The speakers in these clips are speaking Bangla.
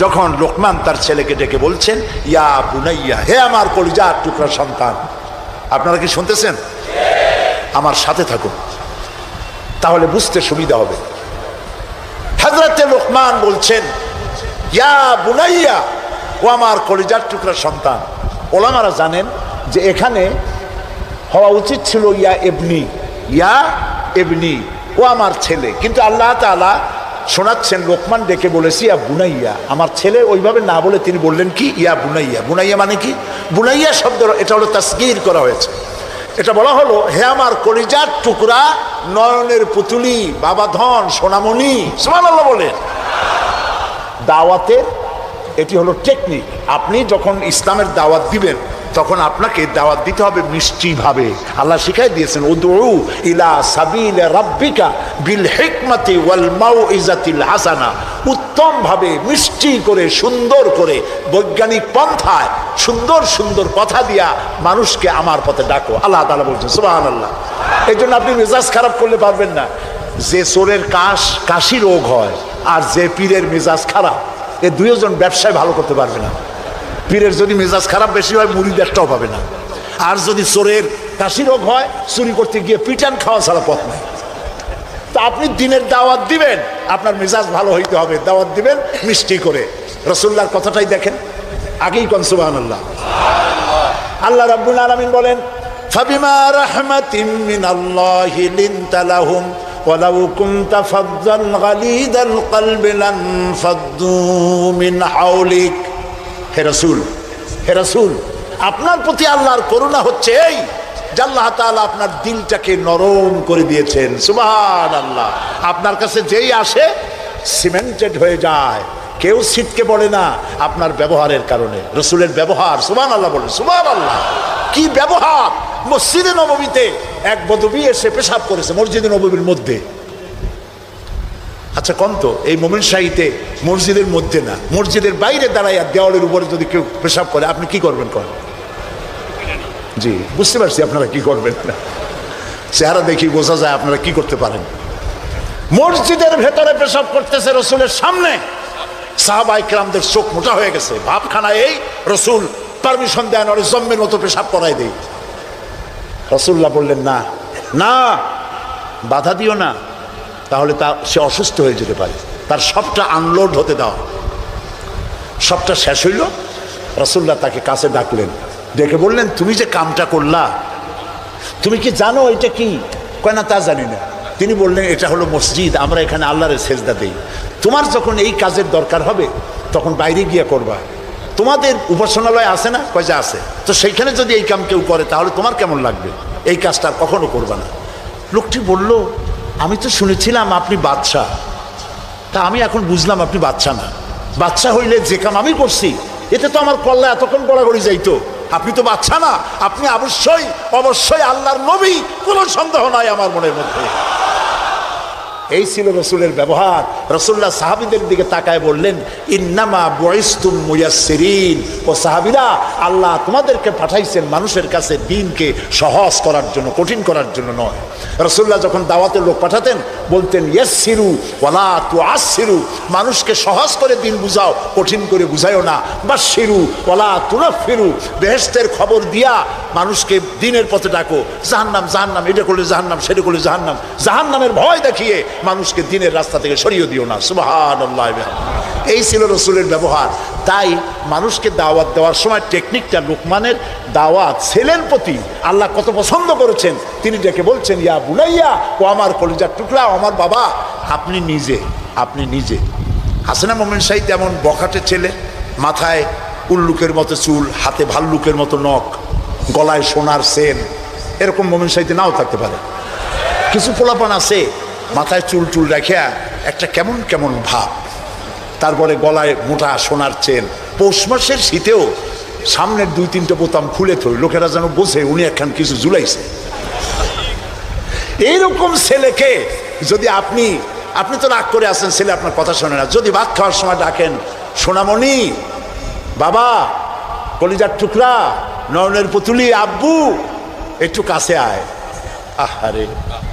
যখন লোকমান তার ছেলেকে ডেকে বলছেন, ইয়া বুনাইয়া, হে আমার কলিজার টুকরা সন্তান। আপনারা কি শুনতেছেন? আমার সাথে থাকুন, তাহলে বুঝতে সুবিধা হবে। হযরতে লোকমান বলছেন, ইয়া বুনাইয়া, ও আমার কলিজার টুকরা সন্তান। ওলামারা জানেন যে এখানে হওয়া উচিত ছিল ইয়া ইবনি, ইয়া ইবনি, ও আমার ছেলে, কিন্তু আল্লাহ তাআলা শোনাচ্ছেন লোকমান ডেকে বলেছি ইয়া বুনাইয়া, আমার ছেলে। ওইভাবে না বলে তিনি বললেন কি, ইয়া বুনাইয়া। বুনাইয়া মানে কি? বুনাইয়া শব্দ এটা হলো তাসগীর করা হয়েছে। এটা বলা হলো, হে আমার কলিজার টুকরা, নয়নের পুতুলি, বাবা ধন, সোনামণি। সুবহানাল্লাহ বলেন। দাওয়াতের এটি হলো টেকনিক। আপনি যখন ইসলামের দাওয়াত দিবেন তখন আপনাকে দাওয়াত দিতে হবে মিষ্টি ভাবে। আল্লাহ শিখাই দিয়েছেন, উদউ ইলা সাবিলি রাব্বিকা বিল হিকমাতি ওয়াল মাউইজাতিল হাসানা। উত্তম ভাবে, মিষ্টি করে, সুন্দর করে, বৈজ্ঞানিক পন্থায় সুন্দর সুন্দর কথা দিয়া মানুষকে আমার পথে ডাকো। আল্লাহ তাআলা বলছেন, সুবহানাল্লাহ। এই জন্য আপনি মেজাজ খারাপ করলে পারবেন না। যে চোরের কাশি রোগ হয় আর যে পীরের মেজাজ খারাপ, এই দুইজন ব্যবসায় ভালো করতে পারবে না। পীরের যদি মেজাজ খারাপ বেশি হয়, মুড়ি একটাও পাবে না। আর যদি চোরের কাশি রোগ হয়, চুরি করতে গিয়ে পিটান খাওয়া ছাড়া পথ নেই। তা আপনি দিনের দাওয়াত দিবেন, আপনার মেজাজ ভালো হইতে হবে। দাওয়াত দিবেন মিষ্টি করে। রাসূলুল্লাহর কথাটাই দেখেন, আগেই কোন সুবহানাল্লাহ। আল্লাহ রাব্বুল আলামিন বলেন, ফাবিমা রাহমাতিম মিনাল্লাহি লিনতা লাহুম ওয়ালাউ কুনতা ফাযযাল গালিদাল কলবি লানফাদ্দু মিন হাওলিক। হে রাসূল, হে রাসূল, আপনার প্রতি আল্লাহর করুণা হচ্ছে এই যে আল্লাহ তাআলা আপনার দিলটাকে নরম করে দিয়েছেন। সুবহানাল্লাহ। আপনার কাছে যেই আসে সিমেন্টেড হয়ে যায়, কেউ ছিটকে পড়ে না আপনার ব্যবহারের কারণে। রাসূলের ব্যবহার, সুবহানাল্লাহ বলেন, সুবহানাল্লাহ। কি ব্যবহার! মসজিদে নববীতে এক বদবী এসে পেশাব করেছে মসজিদে নববীর মধ্যে। আচ্ছা কোন তো, এই মোমিন শাহীতে মসজিদের মধ্যে না, মসজিদের বাইরে দাঁড়াইয়া দেওয়ালের উপরে যদি কেউ পেশাব করে, আপনি কি করবেন? করেন? জি, বুঝতে পারছি আপনারা কি করবেন না। চেহারা দেখি বোঝা যায় আপনারা কি করতে পারেন। মসজিদের ভেতরে পেশাব করতেছে রাসূলের সামনে। সাহাবায়ে কেরামদের চোখ মোটা হয়ে গেছে, ভাবখানা এই রাসূল পারমিশন দেন ওর জম্মের মতো পেশাব করাই দেই। রাসূলুল্লাহ বললেন, না না, বাধা দিও না, তাহলে সে অসুস্থ হয়ে যেতে পারে। তার সবটা আনলোড হতে দাও। সবটা শেষ হইল, রাসূলুল্লাহ তাকে কাছে ডাকলেন, ডেকে বললেন, তুমি যে কামটা করলা, তুমি কি জানো এটা কি? কয় না, তা জানি না। তিনি বললেন, এটা হলো মসজিদ, আমরা এখানে আল্লাহর সেজদা দেই। তোমার যখন এই কাজের দরকার হবে তখন বাইরে গিয়ে করবা। তোমাদের উপাসনালয় আছে না? কয় যে আছে। তো সেইখানে যদি এই কাম কেউ করে তাহলে তোমার কেমন লাগবে? এই কাজটা কখনো করবা না। লোকটি বলল, আমি তো শুনেছিলাম আপনি বাদশাহ, তা আমি এখন বুঝলাম আপনি বাদশাহ না। বাদশাহ হইলে যে কাম আমি করছি এতে তো আমার কল্লা এতক্ষণ গড়াগড়ি যাইতো। আপনি তো বাদশাহ না, আপনি অবশ্যই অবশ্যই আল্লাহর নবী, কোনো সন্দেহ নাই আমার মনের মধ্যে। এই ছিল রাসূলের ব্যবহার। রাসূলুল্লাহ সাহাবীদের দিকে তাকায় বললেন, ইন্নামা বুইসতুম মুয়াসসিরিন। ও সাহাবীরা, আল্লাহ তোমাদেরকে পাঠাইছেন মানুষের কাছে দ্বীনকে সহজ করার জন্য, কঠিন করার জন্য নয়। রাসূলুল্লাহ যখন দাওয়াতের লোক পাঠাতেন বলতেন, ইয়াসসিরু ওয়ালা তুআসসিরু, মানুষকে সহজ করে দ্বীন বুঝাও, কঠিন করে বুঝাইও না। বাশশিরু ওয়ালা তুনাফিরু, বেহেশতের খবর দিয়া মানুষকে দ্বীনের পথে ডাকো। জাহান্নাম জাহান্নাম, এটা করলে জাহান্নাম, সেটা করলে জাহান্নাম, জাহান্নামের ভয় দেখিয়ে মানুষকে দ্বীনের রাস্তা থেকে সরিয়ে দিও না। সুবহানাল্লাহ। এই ছিল রাসূলের ব্যবহার। তাই মানুষকে দাওয়াত দেওয়ার সময় টেকনিকটা, লোকমানের দাওয়াত ছেলের প্রতি আল্লাহ কত পছন্দ করেছেন। তিনি ডেকে বলছেন, ইয়া বুনাইয়া, ও আমার কলিজার টুকরা, আমার বাবা। আপনি নিজে আছে না মোমেন শাহী তেমন বখাটে ছেলে, মাথায় উল্লুকের মতো চুল, হাতে ভাল্লুকের মতো নখ, গলায় সোনার চেন, এরকম মোমেন শাহীতে নাও থাকতে পারে। কিছু পোলাপান আছে মাথায় চুল টুল রেখে একটা কেমন কেমন ভাব, তারপরে গলায় মোটা সোনার চেন। পৌষ মাসের শীতেও সামনের 2-3টে বোতাম খুলে থই, লোকেরা যেন বোঝে উনি একখান কিছু ঝুলাইছে। এইরকম ছেলেকে যদি আপনি তো রাগ করে আছেন, ছেলে আপনার কথা শোনে না, যদি ভাত খাওয়ার সময় ডাকেন, সোনামণি, বাবা, কলিজার টুকরা, নয়নের পুতুলি, আব্বু, একটু কাছে আয়। আহারে,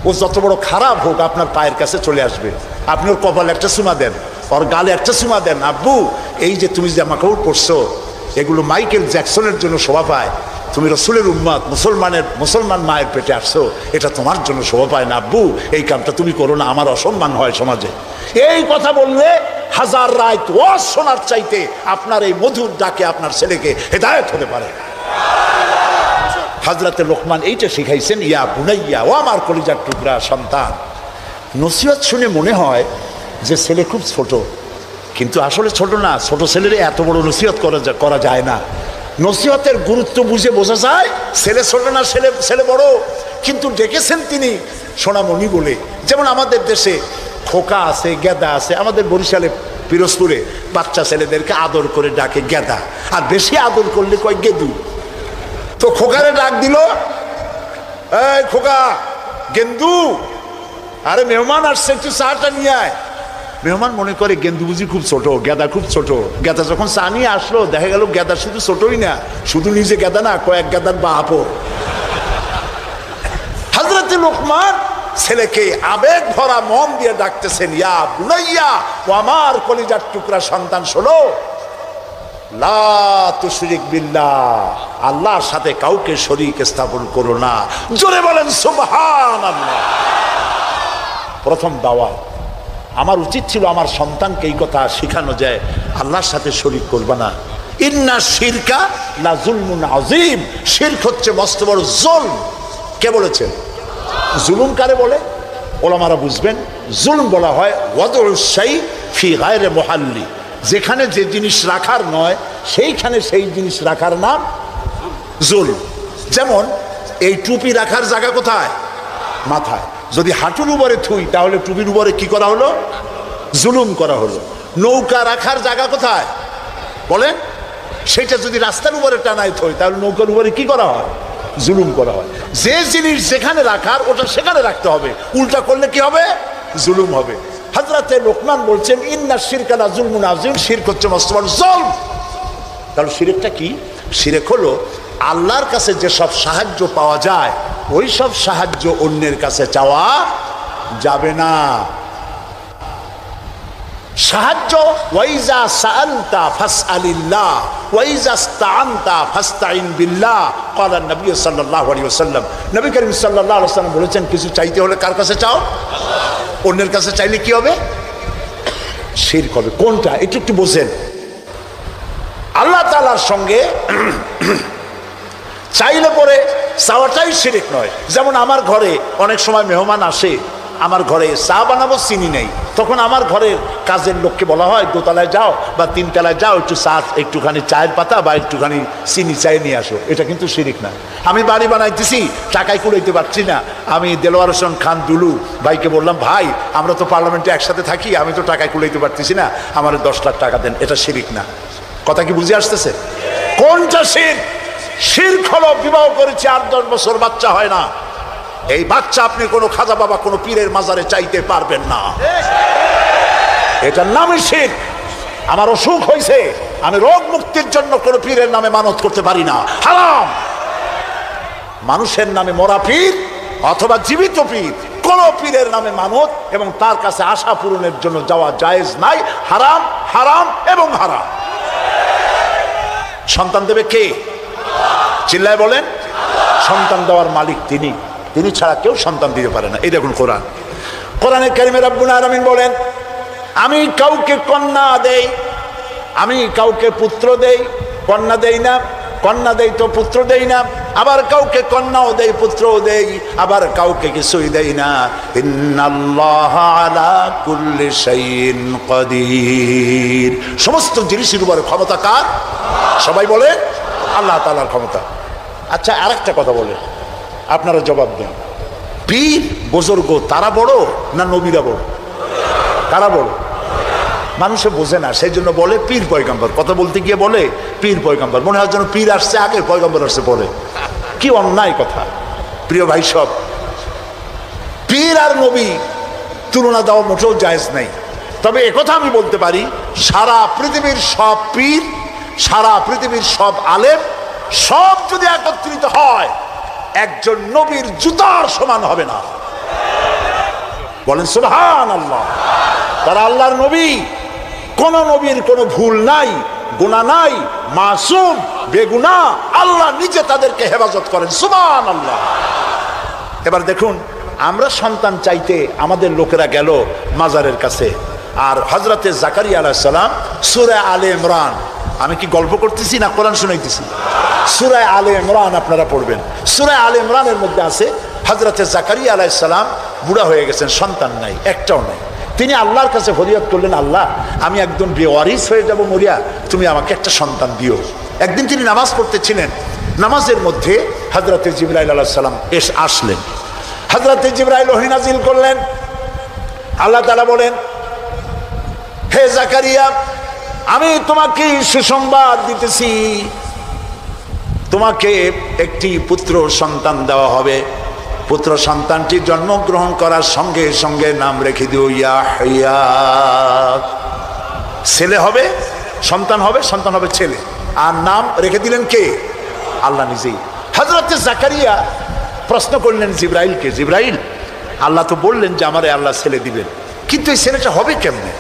ও যত বড় খারাপ হোক আপনার পায়ের কাছে চলে আসবে। আপনি ওর কপালে একটা চুমা দেন, ওর গালে একটা চুমা দেন, আব্বু এই যে তুমি জামা কাপড় পরছো এগুলো মাইকেল জ্যাকসনের জন্য শোভা পায়, তুমি রসুলের উম্মত, মুসলমান মায়ের পেটে আসছো, এটা তোমার জন্য শোভা পায় না আব্বু, এই কামটা তুমি করো না, আমার অসম্মান হয় সমাজে। এই কথা বললে হাজার রাত ওয়াজ শোনার চাইতে আপনার এই মধুর ডাকে আপনার ছেলেকে হেদায়েত হতে পারে। হযরতে লোকমান এইটা শিখাইছেন, ইয়া বুনাইয়া, ও আমার কলিজার টুকরা সন্তান। নসিহত শুনে মনে হয় যে ছেলে খুব ছোট, কিন্তু আসলে ছোট না। ছোট ছেলের এত বড় নসিহত করা যায় না। নসিহতের গুরুত্ব বুঝে বোঝা যায় ছেলে ছোট না ছেলে বড়, কিন্তু ডেকেছেন তিনি সোনামণি বলে। যেমন আমাদের দেশে খোকা আছে, গেদা আছে। আমাদের বরিশালে পিরোজপুরে বাচ্চা ছেলেদেরকে আদর করে ডাকে গেদা, আর বেশি আদর করলে কয় গেদু। তো খোকারে ডাক দিল, এই খোকা, গেন্দু, আরে মেহমান আসছে, একটু চাটা নিয়ে আয়। মেহমান মনে করে গেন্দু বুঝি খুব ছোট, গেদা খুব ছোট। গেদা যখন চা নিয়ে আসলো, দেখা গেল গেদা শুধু ছোটই না, শুধু নিজে গেদা না, কয়েক গেদার বাপও। হযরতে লোকমান ছেলেকে আবেগ ভরা মন দিয়ে ডাকতেছেন, ইয়া বুনাইয়া, ও আমার কলিজার টুকরা সন্তান, শোনো, লা তুশরিক বিল্লাহ, আল্লাহর সাথে কাউকে শরীক স্থাপন করো না। জোরে বলেন সুবহানাল্লাহ। প্রথম দাওয়াত। আমার উচিত ছিল আমার সন্তানকে এই কথা শেখানো যায়, আল্লাহর সাথে শরীক করবা না। ইন্না শিরকা লা যুলমুন আযীম, শিরক হচ্ছে মস্ত বড় জুলম। কে বলেছেন? জুলুম কারে বলে? ওলামারা বুঝবেন। জুলম বলা হয় ওয়াদউস শাই ফি গায়রি মুহাল্লি, যেখানে যে জিনিস রাখার নয় সেইখানে সেই জিনিস রাখার নাম জুলম। যেমন এই টুপি রাখার জায়গা কোথায়? মাথায়। যদি হাঁটুর উপরে থুই তাহলে টুপির উপরে কি করা হলো? জুলুম করা হলো। নৌকা রাখার জায়গা কোথায় বলেন? সেটা যদি রাস্তার উপরে টানায় থই তাহলে নৌকার উপরে কি করা হয়? জুলুম করা হয়। যে জিনিস যেখানে রাখার ওটা সেখানে রাখতে হবে, উল্টা করলে কি হবে? জুলুম হবে। হযরতে লোকমান বলছেন, ইন্না শিরকা লা যুলমুন আযীম, শিরক হচ্ছে মস্ত বড় জুলম। তাহলে শিরকটা কি? শিরক হলো আল্লাহর কাছে যেসব সাহায্য পাওয়া যায় ওই সব সাহায্য অন্যের কাছে চাওয়া যাবে না। সাহায্য, ওয়াইজা সাআলতা ফাসআলিল্লাহ ওয়াইজা ইসতাআনতা ফাসতাইন বিল্লাহ, ক্বালা নবী সাল্লাল্লাহু আলাইহি ওয়াসাল্লাম। নবী করিম সাল্লাল্লাহু আলাইহি ওয়াসাল্লাম বলেছেন, কিছু চাইতে হলে কার কাছে চাও? অন্যের কাছে চাইলে কি হবে? শিরক হবে। কোনটা? একটু বোঝেন। আল্লাহ তাআলার সঙ্গে চাইলে পরে চাওয়াটাই শিরক নয়। যেমন আমার ঘরে অনেক সময় মেহমান আসে, আমার ঘরে চা বানাবো, চিনি নেই, তখন আমার ঘরের কাজের লোককে বলা হয় দোতলায় যাও বা তিনতলায় যাও, একটু চা, একটুখানি চায়ের পাতা বা একটুখানি চিনি চাই নিয়ে আসো। এটা কিন্তু শিরক না। আমি বাড়ি বানাইতেছি, টাকায় কুড়াইতে পারছি না, আমি দেলোয়ার হোসেন খান দুলু ভাইকে বললাম, ভাই আমরা তো পার্লামেন্টে একসাথে থাকি, আমি তো টাকায় কুড়াইতে পারতেছি না, আমার 10 লাখ টাকা দেন। এটা শিরক না। কথা কি বুঝে আসতেছে? কোনটা শিরক? শিরক হলো বিবাহ করেছে 8-10 বছর বাচ্চা হয় না, এই বাচ্চা আপনি কোনো খাজা বাবা কোনো পীরের মাজারে চাইতে পারবেন না, এটার নামই শিরক। আমার অসুখ হয়েছে, আমি রোগ মুক্তির জন্য কোনো পীরের নামে মানত করতে পারি না, হারাম। মানুষের নামে মরা পীর অথবা জীবিত পীর, কোন পীরের নামে মানত এবং তার কাছে আশা পূরণের জন্য যাওয়া জায়েজ নাই, হারাম, হারাম এবং হারাম। সন্তান দেবে কে? চিল্লায় বলেন। সন্তান দেওয়ার মালিক তিনি, তিনি ছাড়া কেউ সন্তান দিতে পারে না। এই দেখুন কোরআন, কোরআনে কারিমে রব্বুল আলামিন বলেন, আমি কাউকে কন্যা দেই, আমি কাউকে পুত্র দেই, কন্যা দেই না, কন্যা দেই তো পুত্র দেই না, আবার কাউকে কন্যাও দেই পুত্রও দেই, আবার কাউকে কিছুই দেই না। ইন্নাল্লাহা আলা কুল্লি শাইইন কাদির, সমস্ত জিনিসের উপরে ক্ষমতা কার? সবাই বলে আল্লাহ তাআলার ক্ষমতা। আচ্ছা, আরেকটা কথা বলে আপনারা জবাব দেন, পীর বুজুর্গ তারা বড় না নবীরা বড়? কারা বড়? মানুষে বোঝে না, সেই জন্য বলে পীর পয়গম্বর। কথা বলতে গিয়ে বলে পীর পয়গম্বর, মনে হয় যেন পীর আসছে আগে পয়গম্বর আসছে পরে। কি অন্যায় কথা। প্রিয় ভাই সব, পীর আর নবী তুলনা দেওয়া মোটেও জায়েজ নাই। তবে একথা আমি বলতে পারি, সারা পৃথিবীর সব পীর, সারা পৃথিবীর সব আলেম সব যদি একত্রিত হয় একজন নবীর জুতার সমান হবে না। বলেন সুবহানাল্লাহ। তারা আল্লাহর নবী, কোন নবীর কোনো ভুল নাই, গুনাহ নাই, মাসুম, বেগুনাহ, আল্লাহ নিজে তাদেরকে হেফাজত করেন। সুবহানাল্লাহ। এবার দেখুন, আমরা সন্তান চাইতে আমাদের লোকেরা গেল মাজারের কাছে, আর হযরতে জাকারিয়া আলাইহিস সালাম সূরা আলে ইমরান, আমি কি গল্প করতেছি না কোরআন শুনাইতেছি? সূরা আলে ইমরান আপনারা পড়বেন। সূরা আলে ইমরানের মধ্যে আছে হযরতে জাকারিয়া আলাইহিস সালাম বুড়া হয়ে গেছেন, সন্তান নাই, একটাও নাই। তিনি আল্লাহর কাছে ফরিয়াদ করলেন, আল্লাহ আমি একদম বেওয়ারিস হয়ে যাব মরিয়া, তুমি আমাকে একটা সন্তান দিও। একদিন তিনি নামাজ পড়তেছিলেন, নামাজের মধ্যে হযরতে জিবরাইল আলাইহিস সালাম আসলেন। হযরতে জিবরাইল ওহী নাজিল করলেন। আল্লাহ তাআলা বলেন, হে জাকারিয়া, আমি তোমাকে সুসংবাদ দিতেছি, তোমাকে একটি পুত্র সন্তান দেওয়া হবে। পুত্র সন্তানটি জন্মগ্রহণ করার সঙ্গে সঙ্গে নাম রেখে দিও ইয়াহইয়া। ছেলে হবে, সন্তান হবে, সন্তান হবে ছেলে। আর নাম রেখে দিলেন কে? আল্লাহ নিজেই। হযরতে জাকারিয়া প্রশ্ন করলেন জিবরাইলকে, জিবরাইল, আল্লাহ তো বললেন যে আমারে আল্লাহ ছেলে দিবেন, কিন্তু এই ছেলেটা হবে কেমনে?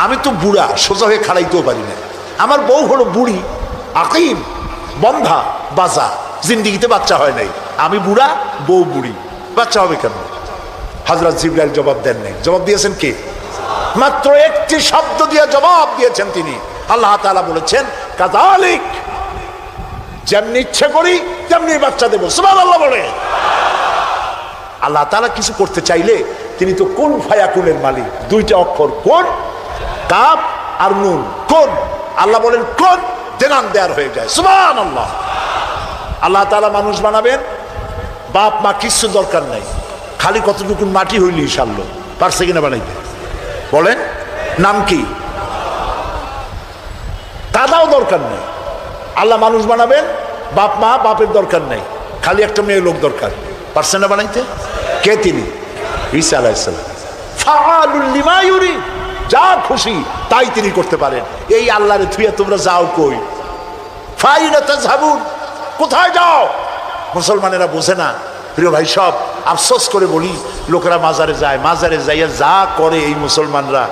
আমি তো বুড়া, সোজা হয়ে খাড়াইতেও পারি না। আমার বউ হলো বুড়ি, আকিম, বন্ধা, বাজা, জিন্দিগিতে বাচ্চা হয় নাই। আমি বুড়া, বউ বুড়ি, বাচ্চা হবে কেন? হযরত জিবরাইল জবাব দেন নাই। জবাব দিয়েছেন কে? মাত্র একটি শব্দ দিয়ে জবাব দিয়েছেন তিনি। আল্লাহ তাআলা বলেছেন, কাযালিক, যেমনি ইচ্ছে করি তেমনি বাচ্চা দেব। সুবহানাল্লাহ বলে। আল্লাহ তাআলা কিছু করতে চাইলে তিনি তো কুন ফায়াকুনের মালিক। দুইটা অক্ষর, কোন, কাফ আর নুন, কোন। আল্লাহ বলেন কোন, দেনান দেয়ার হয়ে যায়। সুবহানাল্লাহ। আল্লাহ তাআলা মানুষ বানাবেন, বাপ মা কিছু দরকার নাই, খালি কতটুকু মাটি হইলি সারলো, পারছে কিনা বানাইতে? বলেন, নাম কি? কাদাও দরকার নেই। আল্লাহ মানুষ বানাবেন, বাপ মা, বাপের দরকার নেই, খালি একটা মেয়ে লোক দরকার, পারছে না বানাইতে? কে তিনি? ঈসা আলাইহিস সালাম। ফাআলুল লিমা ইউরিদ, যা খুশি তাই তিনি করতে পারেন। এই আল্লাহরে থুইয়া তোমরা যাও কই? ফাইনা তাযহাবুন, কোথায় যাও? মুসলমানেরা বোঝে না। প্রিয় ভাই, সব আফসোস করে বলি, লোকেরা মাজারে যায়, মাজারে যাইয়া যা করে এই মুসলমানরা,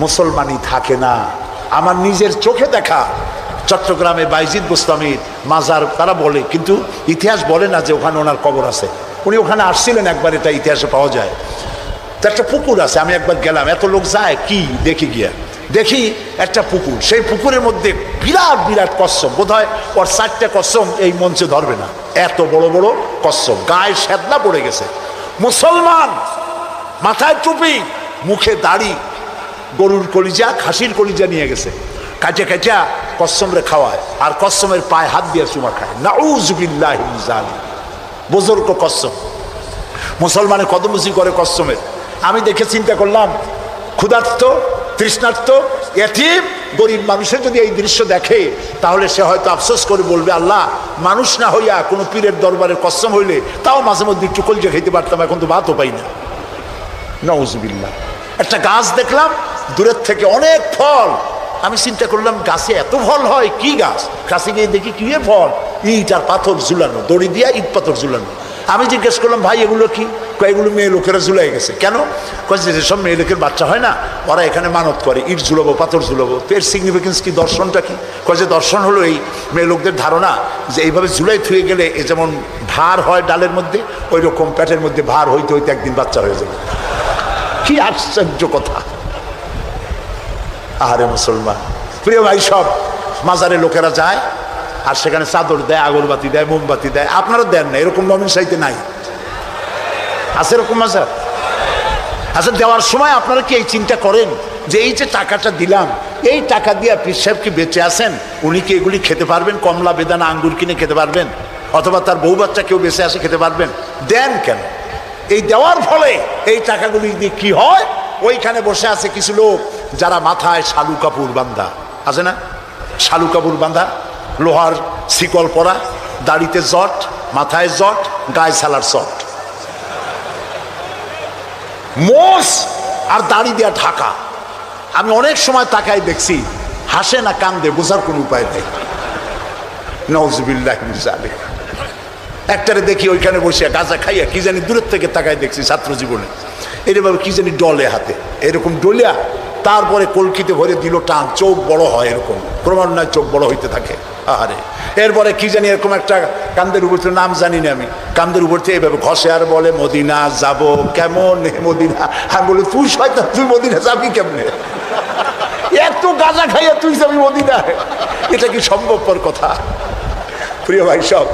মুসলমানই থাকে না। আমার নিজের চোখে দেখা চট্টগ্রামে বাইজিদ বুস্তামির মাজার তারা বলে, কিন্তু ইতিহাস বলে না যে ওখানে ওনার কবর আছে। উনি ওখানে আসছিলেন একবার, এটা ইতিহাসে পাওয়া যায়। তো একটা পুকুর আছে, আমি একবার গেলাম, এত লোক যায় কি দেখি, গিয়া দেখি একটা পুকুর, সেই পুকুরের মধ্যে বিরাট বিরাট কচ্ছপ, বোধ হয় ওর 4টে কচ্ছপ এই মঞ্চে ধরবে না, এত বড় বড় কচ্ছপ, গায়ে সেদলা পড়ে গেছে। মুসলমান, মাথায় টুপি, মুখে দাড়ি, গরুর কলিজা, খাসির কলিজা নিয়ে গেছে, কাঁচা কাঁচা কচ্ছমরে খাওয়ায়, আর কচ্ছমের পায়ে হাত দিয়ে চুমা খায়। নাউযুবিল্লাহি মিন যালিক। বুজুর্গ কচ্ছম, মুসলমানের কদমুচি করে কচ্ছমের। আমি দেখে চিন্তা করলাম, ক্ষুধার্ত, তৃষ্ণার্ত, এতিম, গরিব মানুষের যদি এই দৃশ্য দেখে, তাহলে সে হয়তো আফসোস করে বলবে, আল্লাহ, মানুষ না হইয়া কোনো পীরের দরবারের কসম হইলে তাও মাঝে মধ্যে একটু কলজা খেতে পারতাম, এখন তো ভাতও পাই না। নাউযুবিল্লাহ। একটা গাছ দেখলাম দূরের থেকে, অনেক ফল। আমি চিন্তা করলাম, গাছে এত ফল হয়, কি গাছ? কাছে গিয়ে দেখি কি ফল, ইট আর পাথর ঝুলানো, দড়ি দিয়া ইট পাথর ঝুলানো। আমি জিজ্ঞেস করলাম, ভাই এগুলো কি? এগুলো মেয়ে লোকেরা ঝুলাই গেছে। কেন? যেসব মেয়ে লোকের বাচ্চা হয় না, ওরা এখানে মানত করে, ইট ঝুলাবো, পাথর ঝুলাবো। তো এর সিগনিফিকেন্স কি, দর্শনটা কি? যে দর্শন হলো এই মেয়ে লোকদের ধারণা যে এইভাবে ঝুলাই থুয়ে গেলে এ যেমন ভার হয় ডালের মধ্যে, ওই রকম পেটের মধ্যে ভার হইতে হইতে একদিন বাচ্চা হয়ে যাবে। কি আশ্চর্য কথা! আহারে মুসলমান, প্রিয় ভাই, সব মাজারে লোকেরা যায় আর সেখানে চাদর দেয়, আগরবাতি দেয়, মোমবাতি দেয়। আপনারা দেন না, এরকম নমিন সাইতে নাই? আছে এরকম মাজার? আচ্ছা, দেওয়ার সময় আপনারা কি এই চিন্তা করেন যে এই যে টাকাটা দিলাম, এই টাকা দিয়ে পীর সাহেব কি বেঁচে আছেন? উনি কি এগুলি খেতে পারবেন? কমলা, বেদানা, আঙ্গুর কিনে খেতে পারবেন? অথবা তার বউ বাচ্চা কেউ বেঁচে আসে খেতে পারবেন? দেন কেন? এই দেওয়ার ফলে এই টাকাগুলি দিয়ে কি হয়? ওইখানে বসে আছে কিছু লোক যারা মাথায় শালু কাপড় বান্ধা, আছে না? শালু কাপড় বান্ধা, লোহার শিকল পরা, দাড়িতে জট, মাথায় জট, গায়ে সালার চট, মোষ আর দাড়ি দিয়া ঢাকা। আমি অনেক সময় তাকাই দেখছি, হাসে না কান্দে বোঝার কোনো উপায় নেই। নাউযুবিল্লাহি মিন যালিক। একটারে দেখি ওইখানে বসে গাঁজা খাইয়া কি জানি দূরের থেকে তাকাই দেখছি ছাত্র জীবনে, এরভাবে কি জানি ডলে হাতে, এরকম ডলিয়া তারপরে কলকিতে ভরে দিল টান, চোখ বড় হয় এরকম, ক্রমান্বয়ে চোখ বড় হইতে থাকে। আহারে, এরপরে কি জানি এরকম একটা কান্দের উপর থেকে, নাম জানি না আমি, কান্দের উপর থেকে এভাবে ঘষে আর বলে মদিনা যাব কেমন মদিনা। আমি বলি তুই শয়তান, তুই মদিনা যাবি কেমনে? এত গাঁজা খাইয়া তুই যাবি মদিনা? এটা কি সম্ভবপর কথা? প্রিয় ভাই সব,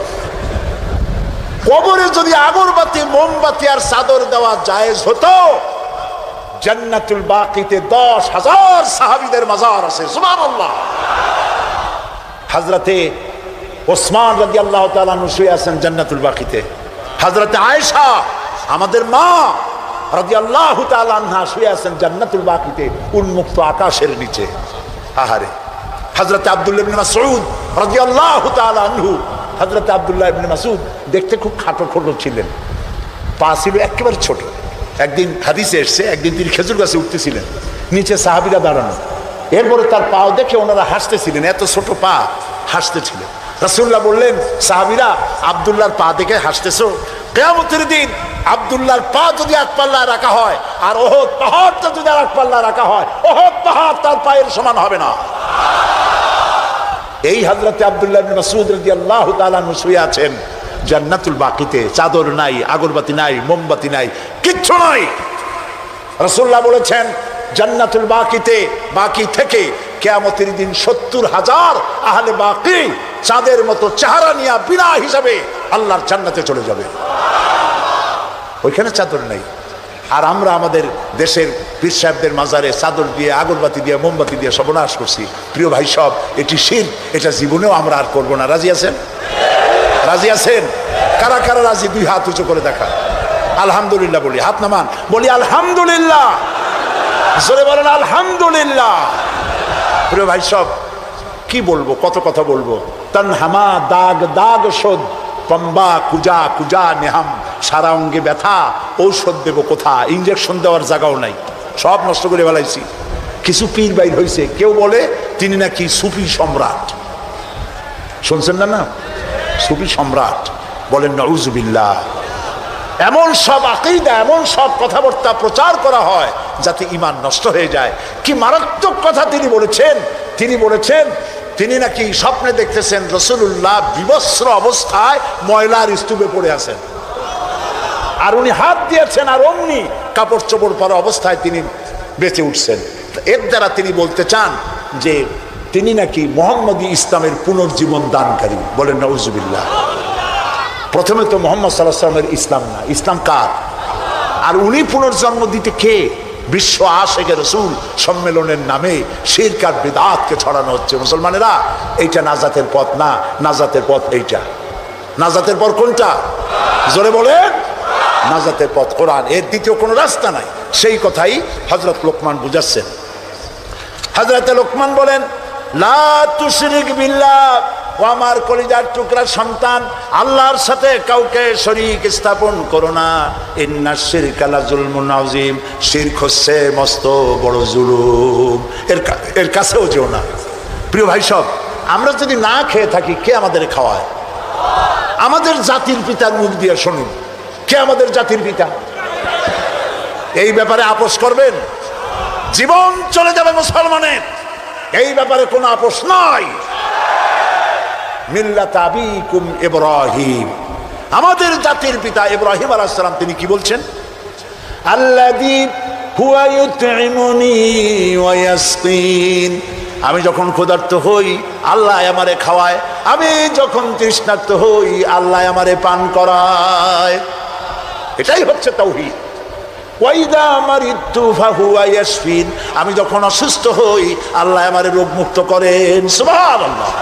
কবরে যদি আগরবাতি, মোমবাতি আর চাদর দেওয়া জায়েজ হতো, জান্নাতুল বাকিতে 10,000 সাহাবীদের মাজার আছে। সুবহানাল্লাহ। হযরতে ওসমান রাদিয়াল্লাহু তাআলা আনহু শুয়ে আছেন জান্নাতুল বাকিতে। হযরতে আয়েশা আমাদের মা রাদিয়াল্লাহু তাআলা আনহা শুয়ে আছেন জান্নাতুল বাকিতে, উন্মুক্ত আকাশের নিচে। আহারে, হযরতে আব্দুল্লাহ ইবনে মাসউদ রাদিয়াল্লাহু তাআলা আনহু, হযরতে আব্দুল্লাহ ইবনে মাসউদ দেখতে খুব খাটো খোটো ছিলেন, পা ছিল একেবারে ছোট। একদিন হাদিসে এসছে, একদিন তিনি খেজুর গাছে উঠতেছিলেন, নিচে সাহাবীরা দাঁড়ানো, এরপরে তার পাও দেখে ওনারা হাসতেছিলেন, এত ছোট পা, হাসতেছিলেন। রাসূলুল্লাহ বললেন, সাহাবীরা আব্দুল্লাহর পা দেখে হাসতেছো? কিয়ামতের দিন আব্দুল্লাহর পা যদি এক পাল্লা রাখা হয় আর ওহদ পাহাড়টা যদি এক পাল্লা রাখা হয়, ওহদ পাহাড় তার পায়ের সমান হবে না। এই হযরতে আব্দুল্লাহ ইবনে মাসউদ রাদিয়াল্লাহু তাআলা আনহু শুয়ে আছেন জান্নাতুল বাকিতে, চাদর নাই, আগরবাতি নাই, মোমবাতি নাই, কিচ্ছু নাই। রাসূলুল্লাহ বলেছেন জান্নাতুল বাকিতে, বাকি থেকে কিয়ামতের দিন 70,000 আহলে বাকি চাঁদের মতো চেহারা নিয়ে বিনা হিসাবে আল্লাহর জান্নাতে চলে যাবে। ওইখানে চাদর নাই। আর আমরা আমাদের দেশের পীর সাহেবদের মাজারে চাদর দিয়ে, আগরবাতি দিয়ে, মোমবাতি দিয়ে সর্বনাশ করছি। প্রিয় ভাই সব, এটি শিরক, এটা জীবনেও আমরা আর করবো না। রাজি আছেন? রাজি আছেন? কারা কারা রাজি? দুই হাত উঁচু করে দেখা। আলহামদুলিল্লাহ বলি, হাত নামান, বলি আলহামদুলিল্লাহ, জোরে বলেন আলহামদুলিল্লাহ। প্রিয় ভাই সব, কি বলবো, কত কথা বলবো। তানহামা দাগ দাগ শোধ, পম্বা কুজা কুজা নেহাম, সারা অঙ্গে ব্যথা, ঔষধ দেবো কোথা, ইঞ্জেকশন দেওয়ার জায়গাও নাই, সব নষ্ট করে ফেলাইছি। কিছু পীর বাইর হয়েছে, কেউ বলে তিনি নাকি সুফি সম্রাট, শুনছেন না? না, সুফি সম্রাট বলেন, নাউজুবিল্লাহ। এমন সব আকীদা, এমন সব কথাবার্তা প্রচার করা হয় যাতে ঈমান নষ্ট হয়ে যায়। কি মারাত্মক কথা তিনি বলেছেন! তিনি বলেছেন তিনি নাকি স্বপ্নে দেখতেছেন রাসূলুল্লাহ বিবস্ত্র অবস্থায় ময়লার স্তূপে পড়ে আছেন, আর উনি হাত দিয়েছেন, আর অমনি কাপড় চোপড় পরা অবস্থায় তিনি বেঁচে উঠছেন। এর দ্বারা তিনি বলতে চান যে তিনি নাকি মুহাম্মদী ইসলামের পুনর্জীবন দানকারী। বলেন নাউজুবিল্লাহ। প্রথমে তো মুহাম্মদ সাল্লাল্লাহু আলাইহি ওয়াসাল্লামের ইসলাম না, ইসলাম কার? আর উনি পুনর্জন্ম দিতে কে? বিশ্ব আশিকে রাসূল সম্মেলনের নামে শিরক আর বিদআতকে ছড়ানো হচ্ছে। মুসলমানেরা, এইটা নাজাতের পথ না, নাজাতের পথ এইটা। নাজাতের পথ কোনটা? জোরে বলেন। নাজাতের পথ কোরআন, এর দ্বিতীয় কোনো রাস্তা নাই। সেই কথাই হযরত লোকমান বুঝাচ্ছেন। হযরত লোকমান বলেন, লা তুশরিক বিল্লাহ, ও আমার কলিজার টুকরা সন্তান, আল্লাহর সাথে কাউকে শরীক স্থাপন করো না। ইন্নাশ শিরকা লাযুলমুন আযীম, শিরক হচ্ছে মস্ত বড় জুলুম, এর কাছেও যেও না। প্রিয় ভাই সব, আমরা যদি না খেয়ে থাকি, কে আমাদের খাওয়ায়? আমাদের জাতির পিতার মুখ দিয়ে শুনুন, কে আমাদের জাতির পিতা? এই ব্যাপারে আপোষ করবেন? জীবন চলে যাবে মুসলমানের, এই ব্যাপারে কোনো আপোষ নাই। মিল্লাত আবিকুম ইব্রাহিম, আমাদের জাতির পিতা ইব্রাহিম আলাইহিস সালাম, তিনি কি বলছেন? আল্লাযী হুয়া ইউতঈমুনি ওয়া ইয়াসকিন, আমি যখন ক্ষুধার্ত হই আল্লাহ আমারে খাওয়ায়, আমি যখন তৃষ্ণার্ত হই আল্লাহ আমারে পান করায়। এটাই হচ্ছে তাওহীদ। ওয়াইদা মারিতু ফাহুয়া ইয়াশফিন, আমি যখন অসুস্থ হই আল্লাহ আমারে রোগ মুক্ত করেন। সুবহানাল্লাহ।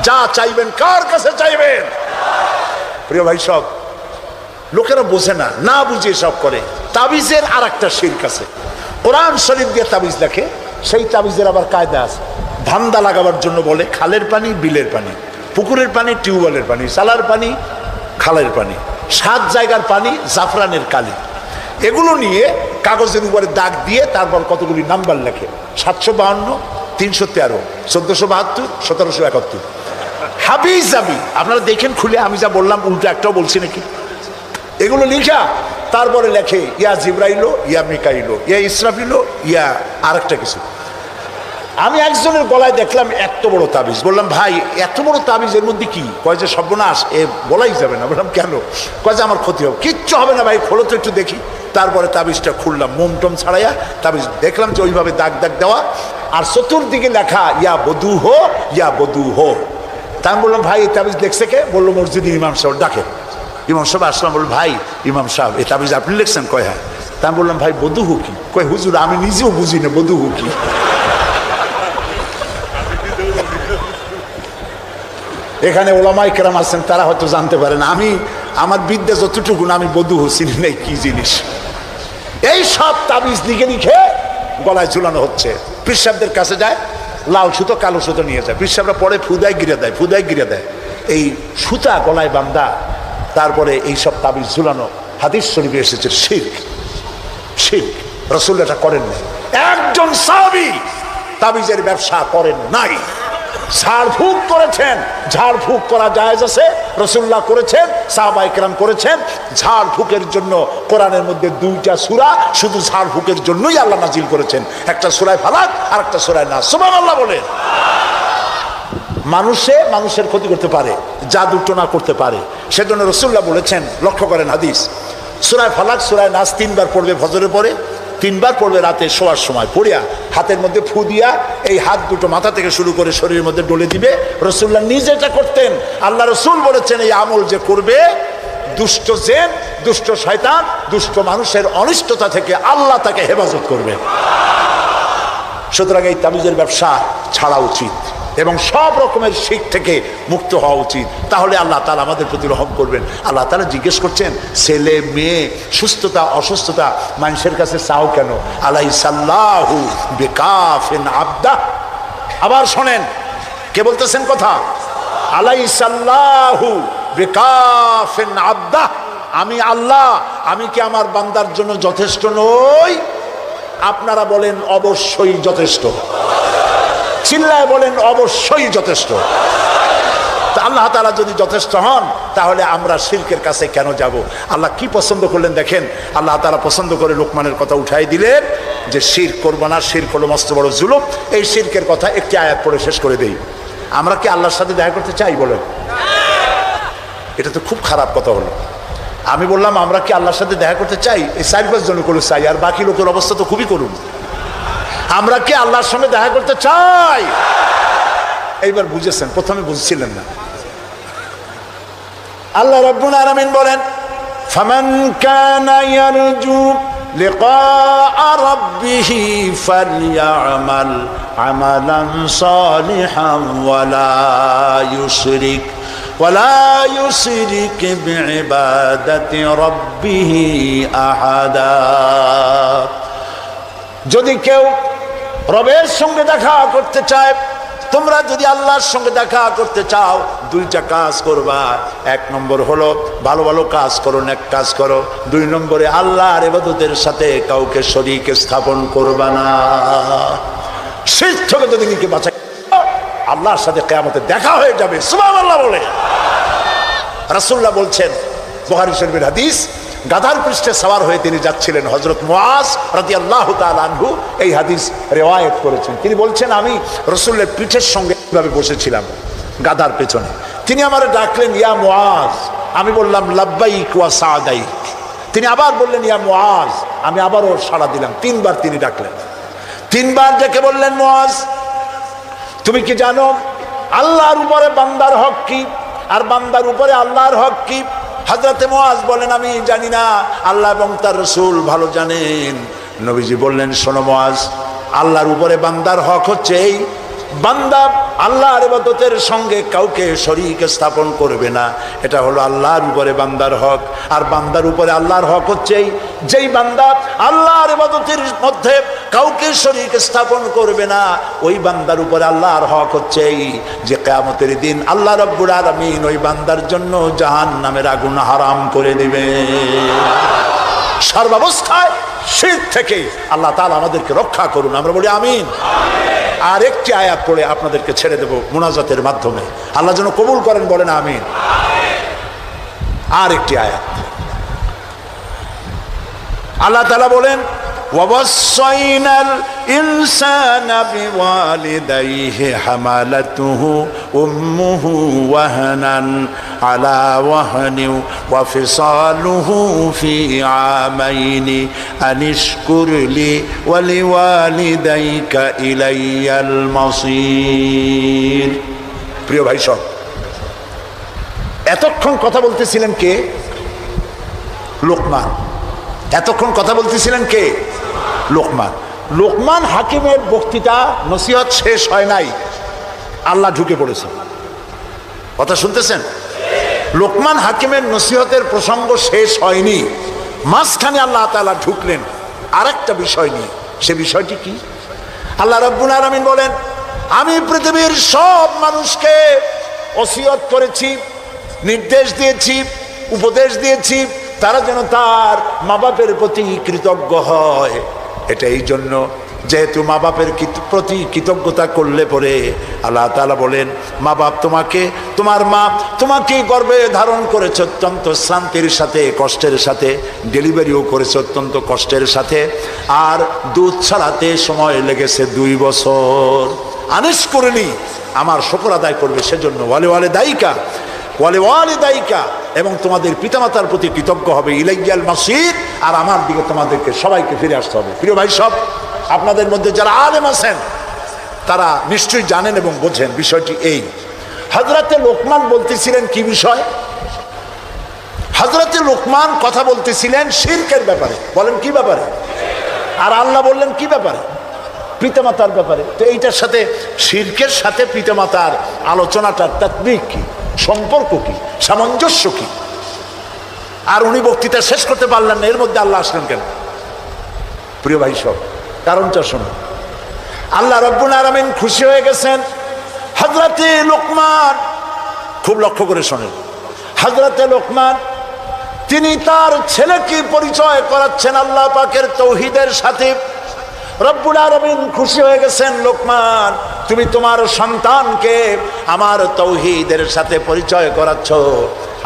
যা চাইবেন কার কাছে চাইবেন? প্রিয় ভাই সব, লোকেরা বোঝে না, না বুঝিয়ে সব করে। তাবিজের আর একটা শিরক আছে। কোরআন শরীফ দিয়ে তাবিজ লেখে, সেই তাবিজের আবার কায়দা আছে। ধান্দা লাগাবার জন্য বলে খালের পানি, বিলের পানি, পুকুরের পানি, টিউবওয়েলের পানি, সালার পানি, খালের পানি, 7 জায়গার পানি, জাফরানের কালি, এগুলো নিয়ে কাগজের উপরে দাগ দিয়ে তারপর কতগুলি নাম্বার লেখে, 752, 313, 1472, 1771, হাবিজাবি। আপনারা দেখেন খুলে, আমি যা বললাম উল্টো একটাও বলছি নাকি? এগুলো লিখা তারপরে লেখে ইয়া জিব্রাইল, ইয়া মিকাইল, ইয়া ইসরাফিল, ইয়া আরেকটা কিছু। আমি একজনের গলায় দেখলাম এত বড় তাবিজ। বললাম ভাই এত বড় তাবিজের মধ্যে কি? কয় যে সর্বনাশ, এ বলাই যাবে না। বললাম কেন? কয় যে আমার ক্ষতি হবে। কিচ্ছু হবে না ভাই, খোলো তো একটু দেখি। তারপরে তাবিজটা খুললাম, মোমটম ছাড়াইয়া তাবিজ দেখলাম যে ওইভাবে দাগ দাগ দেওয়া, আর চতুর্দিকে লেখা ইয়া বধু হো, ইয়া বধু হো। তা আমি বললাম ভাই এই তাবিজ দেখছে কে? বললো মসজিদের ইমাম সাহেব। ডাকে ইমাম সাহেব আসলাম, বলল ভাই ইমাম সাহেব এই তাবিজ আপনি লিখছেন? কয় হ্যাঁ। তা আমি বললাম ভাই বধু হো কি? কয় হুজুর আমি নিজেও বুঝি না বধু হো কি। এখানে ওলামায়ে কেরাম আছেন, তারা হয়তো জানতে পারেন। আমি আমার বিদ্যা যতটুকু, আমি বধু হো চিনি নাই কি জিনিস। এই সব তাবিজ লিখে লিখে গলায় ঝুলানো হচ্ছে। পীর সাহেবদের কাছে যায়, লাল সুতো কালো সুতো নিয়ে যায়। পীর সাহেবরা পরে ফুদায় গিরে দেয়, ফুদায় গিরে দেয়। এই সুতা গলায় বান্ধা, তারপরে এই সব তাবিজ ঝুলানো। হাদিস শরীফে এসেছে শিরক। শিরক রাসূল এটা করেন নাই। একজন সাহাবী তাবিজের ব্যবসা করেন নাই। ঝাড়ফুঁক করেছেন, ঝাড়ফুঁক করা জায়েজ আছে, রাসূলুল্লাহ করেছেন, সাহাবায়ে কেরাম করেছেন। ঝাড়ফুঁকের জন্য কোরআনের মধ্যে 2টা সূরা শুধু ঝাড়ফুঁকের জন্যই আল্লাহ নাজিল করেছেন, একটা সূরা ফালাক আর একটা সূরা নাস। সুবহানাল্লাহ বলেন। মানুষের ক্ষতি করতে পারে, জাদু টোনা করতে পারে, সেজন্য রাসূলুল্লাহ বলেছেন। লক্ষ্য করেন হাদিস, সূরা ফালাক সূরা নাস 3 বার পড়বে ফজরের পরে, 3 বার পড়বে রাতে শোয়ার সময়। পড়িয়া হাতের মধ্যে ফু দিয়া এই হাত দুটো মাথা থেকে শুরু করে শরীরের মধ্যে ডলে দিবে। রাসূলুল্লাহ নিজে এটা করতেন। আল্লাহ রাসূল বলেছেন এই আমল যে করবে, দুষ্ট জিন, দুষ্ট শয়তান, দুষ্ট মানুষের অনিষ্টতা থেকে আল্লাহ তাকে হেফাজত করবে। সুতরাং এই তাবিজের ব্যবসা ছাড়া উচিত এবং সব রকমের শিরক থেকে মুক্ত হওয়া উচিত। তাহলে আল্লাহ তাআলা আমাদের প্রতি রহম করবেন। আল্লাহ তাআলা জিজ্ঞেস করছেন, ছেলে মেয়ে সুস্থতা অসুস্থতা মানুষের কাছে চাও কেন? আলাইসাল্লাহু বিকাফিন আবদা। আবার শোনেন কে বলতেছেন কথা, আলাইসাল্লাহু বিকাফিন আবদা। আমি আল্লাহ, আমি কি আমার বান্দার জন্য যথেষ্ট নই? আপনারা বলেন অবশ্যই যথেষ্ট। চিল্লায় বলেন অবশ্যই যথেষ্ট। আল্লাহ তাআলা যদি যথেষ্ট হন তাহলে আমরা শিরকের কাছে কেন যাব? আল্লাহ কি পছন্দ করলেন দেখেন। আল্লাহ তাআলা পছন্দ করে লোকমানের কথা উঠাই দিলেন যে শিরক করবো না, শিরক হলো মস্ত বড় জুলুম। এই শিরকের কথা একটি আয়াত পড়ে শেষ করে দেই। আমরা কি আল্লাহর সাথে দেখা করতে চাই বলেন? এটা তো খুব খারাপ কথা হলো। আমি বললাম আমরা কি আল্লাহর সাথে দেখা করতে চাই? এই 4-5 জন করে চাই, আর বাকি লোকের অবস্থা তো খুবই করুন। আমরা কি আল্লাহর সঙ্গে দেখা করতে চাই? এইবার বুঝেছেন, প্রথমে বুঝছিলেন না। আল্লাহ রাব্বুল আলামিন বলেন, ফামান কানা ইয়ারজু লিকা রাব্বিহি ফালইআমাল আমালান সালিহান ওয়ালা ইউশরিক বিইবাদাতি রাব্বিহি আহাদা। যদি কেউ রবের সঙ্গে দেখা করতে চায়, তোমরা যদি আল্লাহর সঙ্গে দেখা করতে চাও 2টা কাজ করবা। 1 নম্বর হলো ভালো ভালো কাজ করো, নেক কাজ করো। 2 নম্বরে আল্লাহর ইবাদতের সাথে কাউকে শরীক স্থাপন করবা না। শিরক থেকে যদি নিজেকে বাঁচাই, আল্লাহর সাথে কিয়ামতে দেখা হয়ে যাবে। সুবহানাল্লাহ বলে। রাসূলুল্লাহ বলছেন, বুখারী শরীফের হাদিস, গাধার পৃষ্ঠে সওয়ার হয়ে তিনি যাচ্ছিলেন। হযরত মুআজ রাদিয়াল্লাহু তাআলা আনহু এই হাদিস রিওয়ায়াত করেছেন। তিনি বলছেন, আমি রাসূলের পিঠের সঙ্গে এভাবে বসেছিলাম গাধার পেছনে। তিনি আমারে ডাকলেন, ইয়া মুআজ। আমি বললাম লাব্বাইক ওয়া সাদাইক। তিনি আবার বললেন, ইয়া মুআজ। আমি আবারও সাড়া দিলাম। 3 বার তিনি ডাকলেন। 3 বার ডেকে বললেন, মুআজ তুমি কি জানো আল্লাহর উপরে বান্দার হক কি আর বান্দার উপরে আল্লাহর হক কি? হযরতে মুআজ বলেন, আমি জানি না, আল্লাহ এবং তার রাসূল ভালো জানেন। নবীজি বললেন, শোনো মুআজ, আল্লাহর উপরে বান্দার হক হচ্ছে এই, বান্দা আল্লাহর ইবাদতের সঙ্গে কাউকে শরীক স্থাপন করবে না। এটা হলো আল্লাহর উপরে বান্দার হক। আর বান্দার উপরে আল্লাহর হক হচ্ছে এই, যেই বান্দা আল্লাহর ইবাদতের মধ্যে কাউকে শরীক স্থাপন করবে না, ওই বান্দার উপরে আল্লাহর হক হচ্ছে এই যে কিয়ামতের দিন আল্লাহ রাব্বুল আলামিন ওই বান্দার জন্য জাহান্নামের আগুন হারাম করে দিবে। সর্বাবস্থায় শিরক থেকে আল্লাহ তাআলা আমাদেরকে রক্ষা করুন। আমরা বলি আমিন। আর একটি আয়াত পড়ে আপনাদেরকে ছেড়ে দেব মুনাজাতের মাধ্যমে, আল্লাহ যেন কবুল করেন, বলেন আমিন। আর একটি আয়াত, আল্লাহ তাআলা বলেন ওয়াসাইনাল ইনসানা বিওয়ালিদাইহি হামালাতুহু উম্মুহু ওয়াহানান আলা ওয়াহনি ওয়া ফিসালুহু ফি আমাইনি আনিশকুর লি ওয়া লিওয়ালিদাইকা ইলাইয়াল মাসির। প্রিয় ভাই সব, এতক্ষণ কথা বলতেছিলেন কে? লোকমান। এতক্ষণ কথা বলতেছিলেন কে? লোকমান। লোকমান হাকিমের বক্তৃতা নসিহত শেষ হয় নাই, আল্লাহ ঢুকে পড়েছে। কথা শুনতেছেন? লোকমান হাকিমের নসিহতের প্রসঙ্গ শেষ হয়নি, মাঝখানে আল্লাহ তাআলা ঢুকলেন আরেকটা বিষয় নিয়ে। সে বিষয়টি কি? আল্লাহ রাব্বুল আলামিন বলেন, আমি পৃথিবীর সব মানুষকে ওসিয়ত করেছি, নির্দেশ দিয়েছি, উপদেশ দিয়েছি, তারা যেন তার মা বাপের প্রতি কৃতজ্ঞ হয়। এটা এই জন্য, যেহেতু মা বাপের প্রতি কৃতজ্ঞতা করলে পরে আল্লাহ তাআলা বলেন, মা বাপ তোমাকে, তোমার মা তোমাকে গর্ভে ধারণ করেছে অত্যন্ত শ্রান্তির সাথে, কষ্টের সাথে, ডেলিভারিও করেছে অত্যন্ত কষ্টের সাথে, আর দুধ ছাড়াতে সময় লেগেছে 2 বছর। আনিস করেনি, আমার শুকর আদায় করবে সেজন্য ওয়ালিদাইকা, এবং তোমাদের পিতামাতার প্রতি কৃতজ্ঞ হবে, ইলাইয়াল মাসির, আর আমার দিকে তোমাদেরকে সবাইকে ফিরে আসতে হবে। প্রিয় ভাই সব, আপনাদের মধ্যে যারা আলেম আছেন তারা নিশ্চয়ই জানেন এবং বোঝেন বিষয়টি এই। হযরতে লোকমান বলতেছিলেন কি বিষয়? হযরতে লোকমান কথা বলতেছিলেন শিরকের ব্যাপারে। বলেন কি ব্যাপারে? আর আল্লাহ বললেন কি ব্যাপারে? পিতামাতার ব্যাপারে। তো এইটার সাথে, শিরকের সাথে পিতামাতার আলোচনাটার তাৎবিক কি, সম্পর্ক কি, সামঞ্জস্য কি? আর উনি বক্তৃতা শেষ করতে পারলেন না, এর মধ্যে আল্লাহ আসলেন কেন? প্রিয় ভাই সব, কারণটা শুনুন। আল্লাহ রাব্বুল আলামিন খুশি হয়ে গেছেন হযরতে লোকমান, খুব লক্ষ্য করে শোনেন। হযরতে লোকমান তিনি তার ছেলেকে পরিচয় করাচ্ছেন আল্লাহ পাকের তৌহিদের সাথে। রব্বুল আলামিন খুশি হয়ে গেছেন, লোকমান তুমি তোমার সন্তানকে আমার তৌহিদের সাথে পরিচয় করাচ্ছ,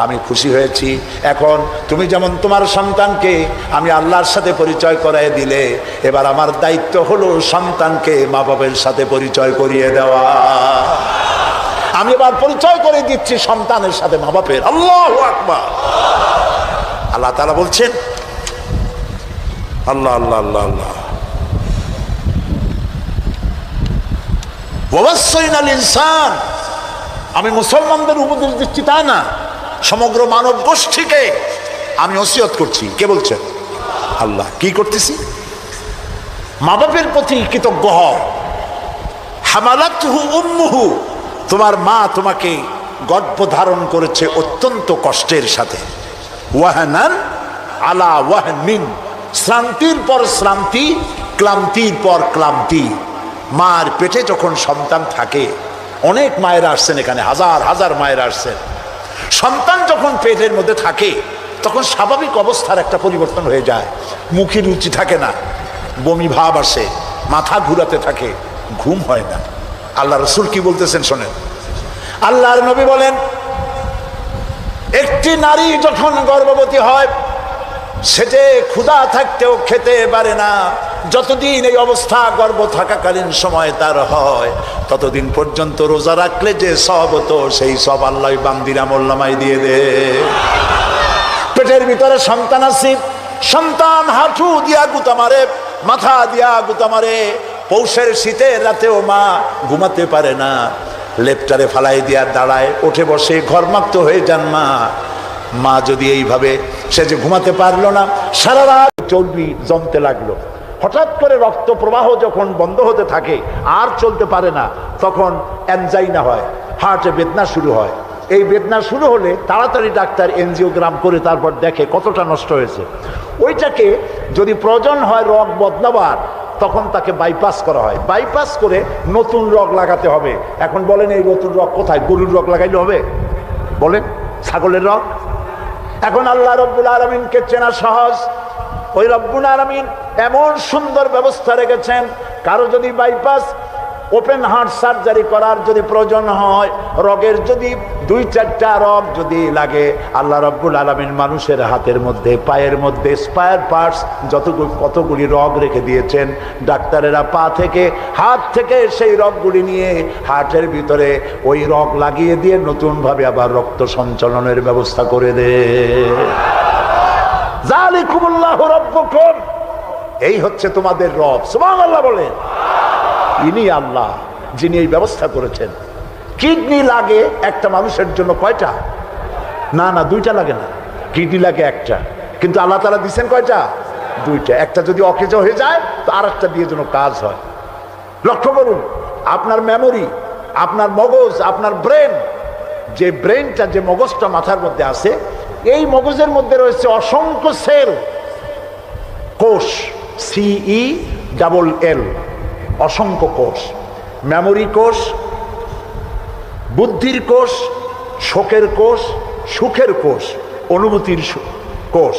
আমি খুশি হয়েছি। এখন তুমি যেমন তোমার সন্তানকে আমি আল্লাহর সাথে পরিচয় করায় দিলে, এবার আমার দায়িত্ব হলো সন্তানকে মা বাবার সাথে পরিচয় করিয়ে দেওয়া। আমি এবার পরিচয় করে দিচ্ছি সন্তানের সাথে মা বাপের। আল্লাহু আকবার। আল্লাহ তাআলা বলছেন, আল্লাহ আল্লাহ আল্লাহ আল্লাহ, ওয়াসাইনাল ইনসান, আমি মুসলমানদের উপদেশ দিচ্ছি তা না, সমগ্র মানব গোষ্ঠীকে আমি ওসিয়ত করছি। কে বলছেন? আল্লাহ। কি করতেছি? মা বাপের প্রতি কৃতজ্ঞ হও। হামালাতুহু উম্মুহু, তোমার মা তোমাকে গর্ভ ধারণ করেছে অত্যন্ত কষ্টের সাথে। ওয়াহানান আলা ওয়াহনিন, শ্রান্তির পর শ্রান্তি, ক্লান্তির পর ক্লান্তি। মার পেটে যখন সন্তান থাকে, অনেক মায়েরা আসছেন এখানে, হাজার হাজার মায়েরা আসছেন। সন্তান যখন পেটের মধ্যে থাকে তখন স্বাভাবিক অবস্থার একটা পরিবর্তন হয়ে যায়। মুখে রুচি থাকে না, বমি ভাব আসে, মাথা ঘুরাতে থাকে, ঘুম হয় না। আল্লাহ রাসূল কি বলতেছেন শোনেন। আল্লাহর নবী বলেন, একটি নারী যখন গর্ভবতী হয়, সে যে ক্ষুধা থাকতেও খেতে পারে না। যতদিন এই অবস্থা গর্ভ থাকাকালীন সময় তার হয়, ততদিন পর্যন্ত রোজা রাখলে যে সব হতো, সেই সব আল্লাহ বান্দির আমলনামায় দিয়ে দে। পেটের ভিতরে সন্তান আছে, সন্তান হাঁটু দিয়া গুতা মারে, মাথা দিয়া গুতা মারে। পৌষের শীতের রাতেও মা ঘুমাতে পারে না, লেপটারে ফালাই দিয়া দাঁড়ায়, উঠে বসে, ঘরমাক্ত হয়ে যান মা। মা যদি এইভাবে, সে যে ঘুমাতে পারলো না, সারা রাত চর্বি জমতে লাগলো। হঠাৎ করে রক্ত প্রবাহ যখন বন্ধ হতে থাকে, আর চলতে পারে না, তখন অ্যানজাইনা হয়, হার্টে বেদনা শুরু হয়। এই বেদনা শুরু হলে তাড়াতাড়ি ডাক্তার এনজিওগ্রাম করে তারপর দেখে কতটা নষ্ট হয়েছে। ওইটাকে যদি প্রয়োজন হয় রগ বদলাবার, তখন তাকে বাইপাস করা হয়। বাইপাস করে নতুন রগ লাগাতে হবে। এখন বলেন, এই নতুন রগ কোথায়? গরুর রগ লাগাইলে হবে? বলেন, ছাগলের রগ? এখন আল্লাহ রব্বুল আলামিনকে চেনা সহজ। ওই রব্বুল আলামিন এমন সুন্দর ব্যবস্থা রেখেছেন, কারো যদি বাইপাস ওপেন হার্ট সার্জারি করার যদি প্রয়োজন হয়, রগের যদি 2-4টা রগ যদি লাগে, আল্লাহ রাব্বুল আলামিন মানুষের হাতের মধ্যে, পায়ের মধ্যে স্পায়ার পার্টস কতগুলি রগ রেখে দিয়েছেন। ডাক্তারেরা পা থেকে, হাত থেকে সেই রগগুলি নিয়ে হার্টের ভিতরে ওই রগ লাগিয়ে দিয়ে নতুনভাবে আবার রক্ত সঞ্চালনের ব্যবস্থা করে দেয়। যালিকুমুল্লাহু রাব্বুকুম, এই হচ্ছে তোমাদের রব। সুবহানাল্লাহ বলেন। ইনি আল্লাহ যিনি এই ব্যবস্থা করেছেন। কিডনি লাগে একটা মানুষের জন্য কয়টা? না, 2টা লাগে না, কিডনি লাগে একটা, কিন্তু আল্লাহ তাআলা দিচ্ছেন কয়টা? 2টা। একটা যদি অকেজ হয়ে যায় তো আরেকটা দিয়ে যেন কাজ হয়। লক্ষ্য করুন, আপনার মেমোরি, আপনার মগজ, আপনার ব্রেন, যে ব্রেনটা, যে মগজটা মাথার মধ্যে আছে, এই মগজের মধ্যে রয়েছে অসংখ্য সেল, কোষ, CELL, অসংখ্য কোষ। মেমোরি কোষ, বুদ্ধির কোষ, শোকের কোষ, সুখের কোষ, অনুভূতির কোষ,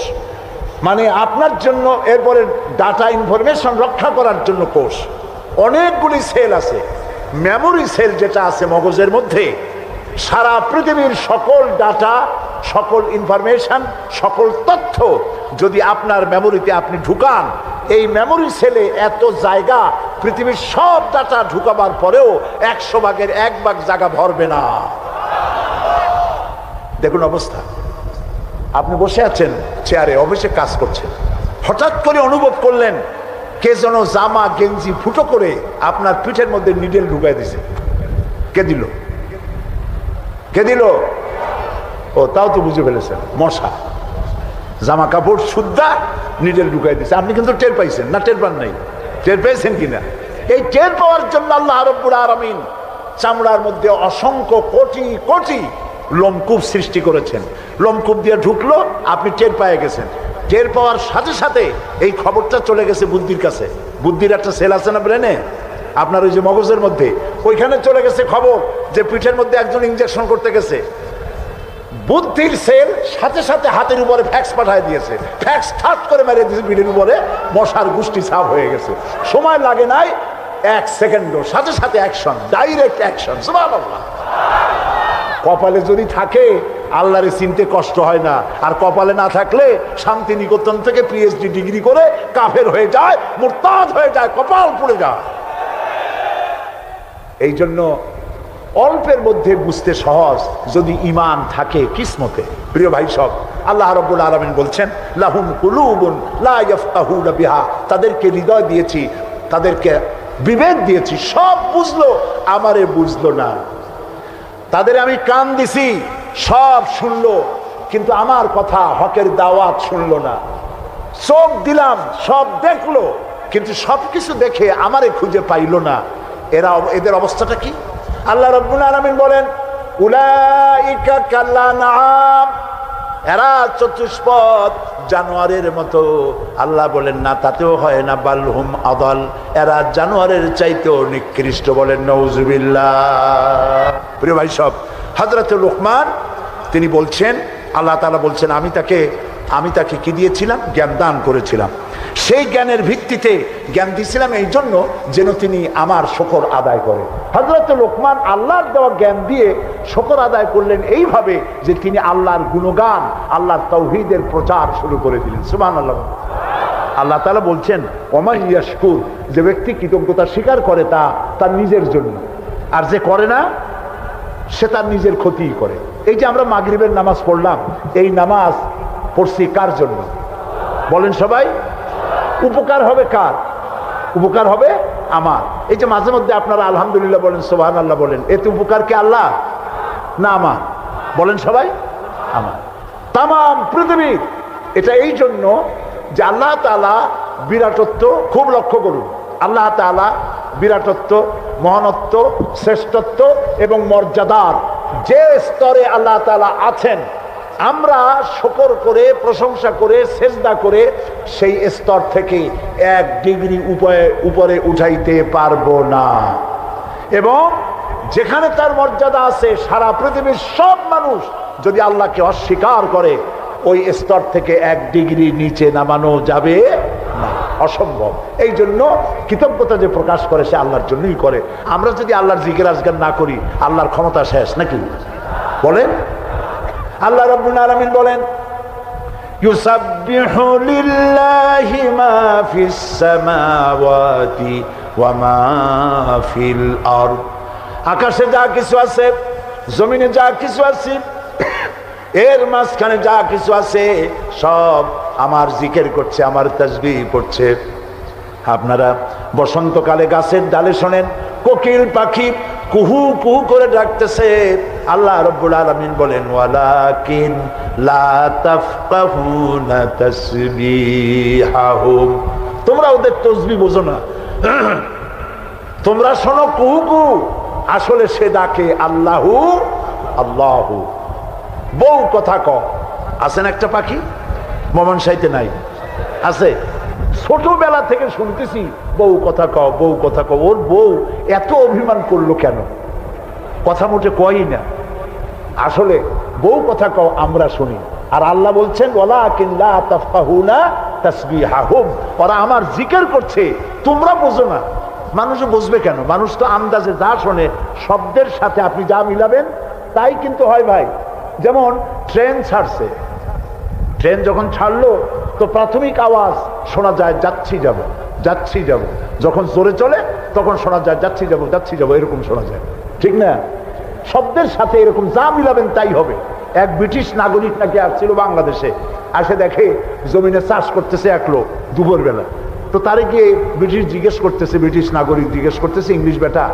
মানে আপনার জন্য, এরপরে ডাটা ইনফরমেশন রক্ষা করার জন্য কোষ। অনেকগুলি সেল আছে। মেমোরি সেল যেটা আছে মগজের মধ্যে, সারা পৃথিবীর সকল ডাটা, সকল ইনফরমেশন, সকল তথ্য যদি আপনার মেমোরিতে আপনি ঢুকান, এই মেমোরি সেলে এত জায়গা, পৃথিবীর সব ডাটা ঢুকাবার পরেও 100 ভাগের 1 ভাগ জায়গা ভরবে না। দেখুন অবস্থা। আপনি বসে আছেন চেয়ারে, অফিসে কাজ করছেন, হঠাৎ করে অনুভব করলেন কে যেন জামা গেঞ্জি ফুটো করে আপনার পিঠের মধ্যে নিডেল ঢুকাই দিছে। কে দিল? কে দিল? ও, তাও তো বুঝে ফেলেছেন, মশা। জামা কাপড় সুদ্ধা নিডেল ঢুকাই দিছে। আপনি কিন্তু টের পাইছেন না? টের পান নাই? টের পেয়েছেন কিনা? এই টের পাওয়ার জন্য আল্লাহ রাব্বুল আলামিন চামড়ার মধ্যে অসংখ্য কোটি কোটি লোমকূপ সৃষ্টি করেছেন। লোমকূপ দিয়ে ঢুকলো, আপনি টের পেয়ে গেছেন। টের পাওয়ার সাথে সাথে এই খবরটা চলে গেছে বুদ্ধির কাছে। বুদ্ধির একটা সেল আছে না ব্রেনে, আপনার ওই যে মগজের মধ্যে, ওইখানে চলে গেছে খবর যে পিঠের মধ্যে একজন ইনজেকশন করতে গেছে। বুদ্ধির সেল সাথে সাথে হাতের উপরে ফ্যাক্স পাঠিয়ে দিয়েছে, ফ্যাক্স ঠাট করে মেরে দিয়েছে পিঠের উপরে, মশার গোষ্ঠী সাফ হয়ে গেছে। সময় লাগে নাই 1 সেকেন্ডও, সাথে সাথে অ্যাকশন, ডাইরেক্ট অ্যাকশন। সুবহানাল্লাহ। কপালে যদি থাকে আল্লাহরে চিনতে কষ্ট হয় না, আর কপালে না থাকলে শান্তিনিকেতন থেকে PhD ডিগ্রি করে কাফের হয়ে যায়, মুরতাদ হয়ে যায়, কপাল পুড়ে যায়। এই জন্য অল্পের মধ্যে বুঝতে সহজ, যদি ঈমান থাকে কিসমতে। প্রিয় ভাই সব, আল্লাহ রাব্বুল আলামিন বলছেন লাহুম কুলুবুন লা ইয়াফকাহুনা বিহা, তাদেরকে হৃদয় দিয়েছি, তাদেরকে বিবেক দিয়েছি, সব বুঝলো, আমারে বুঝলো না। তাদের আমি কান দিছি, সব শুনলো, কিন্তু আমার কথা, হকের দাওয়াত শুনলো না। চোখ দিলাম, সব দেখলো, কিন্তু সবকিছু দেখে আমারে খুঁজে পাইলো না। এদের অবস্থাটা কি? আল্লাহ রাব্বুল আলামিন বলেন উলাইকা কাল্লানাম, এরা চতুষ্পদ জানোয়ারের মতো। আল্লাহ বলেন না, তাতেও হয় না, বালহুম আদাল, এরা জানোয়ারের চাইতেও নিকৃষ্ট। বলেন নাউজুবিল্লাহ। প্রিয় ভাই সব, হযরত লোকমান তিনি বলছেন, আল্লাহ তাআলা বলছেন আমি তাকে কি দিয়েছিলাম? জ্ঞান দান করেছিলাম। সেই জ্ঞানের ভিত্তিতে জ্ঞান দিয়েছিলাম এই জন্য যেন তিনি আমার শুকর আদায় করে। হযরত লোকমান আল্লাহর দেওয়া জ্ঞান দিয়ে শুকর আদায় করলেন এইভাবে যে তিনি আল্লাহর গুণগান, আল্লাহর তাওহীদের প্রচার শুরু করে দিলেন। সুবহানাল্লাহ। আল্লাহ তাআলা বলছেন ওমান ইয়াশকুর, যে ব্যক্তি কৃতজ্ঞতা স্বীকার করে তা তার নিজের জন্য, আর যে করে না সে তার নিজের ক্ষতিই করে। এই যে আমরা মাগরিবের নামাজ পড়লাম, এই নামাজ পড়ছি কার জন্য? বলেন সবাই। উপকার হবে কার? উপকার হবে আমার। এই যে মাঝে মধ্যে আপনারা আলহামদুলিল্লাহ বলেন, সুবহানাল্লাহ বলেন, এতে উপকার কি আল্লাহ না আমার? বলেন সবাই। আমার। তামাম পৃথিবীর এটা এই জন্য যে আল্লাহ তাআলা বিরাটত্ব, খুব লক্ষ্য করুন, আল্লাহ তাআলা বিরাটত্ব, মহানত্ব, শ্রেষ্ঠত্ব এবং মর্যাদার যে স্তরে আল্লাহ তাআলা আছেন, আমরা শুকর করে, প্রশংসা করে, সেজদা করে সেই স্তর থেকে 1 ডিগ্রি উপরে উঠাইতে পারবো না। এবং যেখানে তার মর্যাদা আছে, সারা পৃথিবীর সব মানুষ যদি আল্লাহকে অস্বীকার করে, ওই স্তর থেকে 1 ডিগ্রি নিচে নামানো যাবে না। অসম্ভব। এই জন্য কৃতজ্ঞতা যে প্রকাশ করে সে আল্লাহর জন্যই করে। আমরা যদি আল্লাহর জিকির আজগার না করি, আল্লাহর ক্ষমতা শেষ নাকি? বলেন। আল্লাহ রাব্বুল আলামিন বলেন, ইউসাব্বিহু লিল্লাহি মা ফিস সামাওয়াতি ওয়া মা ফিল আরদ। আকাশে যা কিছু আছে, জমিনে যা কিছু আছে, এর মাঝখানে যা কিছু আছে সব আমার জিকির করছে, আমার তাসবিহ পড়ছে। আপনারা বসন্তকালে গাছের ডালে শোনেন কোকিল পাখি কুহু কুহু করে ডাকতেছে। আল্লাহ রাব্বুল আলামিন বলেন, ওয়ালাকিন লা তাফকাহুনা তাসবিহাহুম। তোমরা ওদের তাসবিহ বোঝো না, তোমরা শোনো কুহু কুহু, আসলে সে ডাকে আল্লাহু আল্লাহু। বউ কথা ক আছেন একটা পাখি মমন সাইতে নাই আছে, ছোটবেলা থেকে শুনতেছি বউ কথা ক বউ কথা ক। ওর বউ এত অভিমান করলো কেন? কথা মোটে কই না। আসলে বউ কথা কও আমরা শুনি, আর আল্লাহ বলছেন ওয়ালাকিন লা তাফকাহুনা তাসবিহাহুম, ওরা আমার জিকির করছে তোমরা বোঝো না। মানুষ বুঝবে কেন? মানুষ তো আন্দাজে যা শোনে শব্দের সাথে আপনি যা মিলাবেন তাই কিন্তু হয় ভাই। যেমন ট্রেন ছাড়ছে, ট্রেন যখন ছাড়লো তো প্রাথমিক আওয়াজ শোনা যায় যাচ্ছি যাব যাচ্ছি যাব। যখন জোরে চলে তখন শোনা যায় যাচ্ছি যাব যাচ্ছি যাব, এরকম শোনা যায়, ঠিক না? শব্দের সাথে এরকম যা মিলাবেন তাই হবে। এক ব্রিটিশ নাগরিক নাকি আসছিল বাংলাদেশে, আসে দেখে জমিনে চাষ করতেছে এক লোক দুপুর বেলা। তো তারে গিয়ে ব্রিটিশ জিজ্ঞেস করতেছে, ব্রিটিশ নাগরিক জিজ্ঞেস করতেছে ইংলিশ, বেটা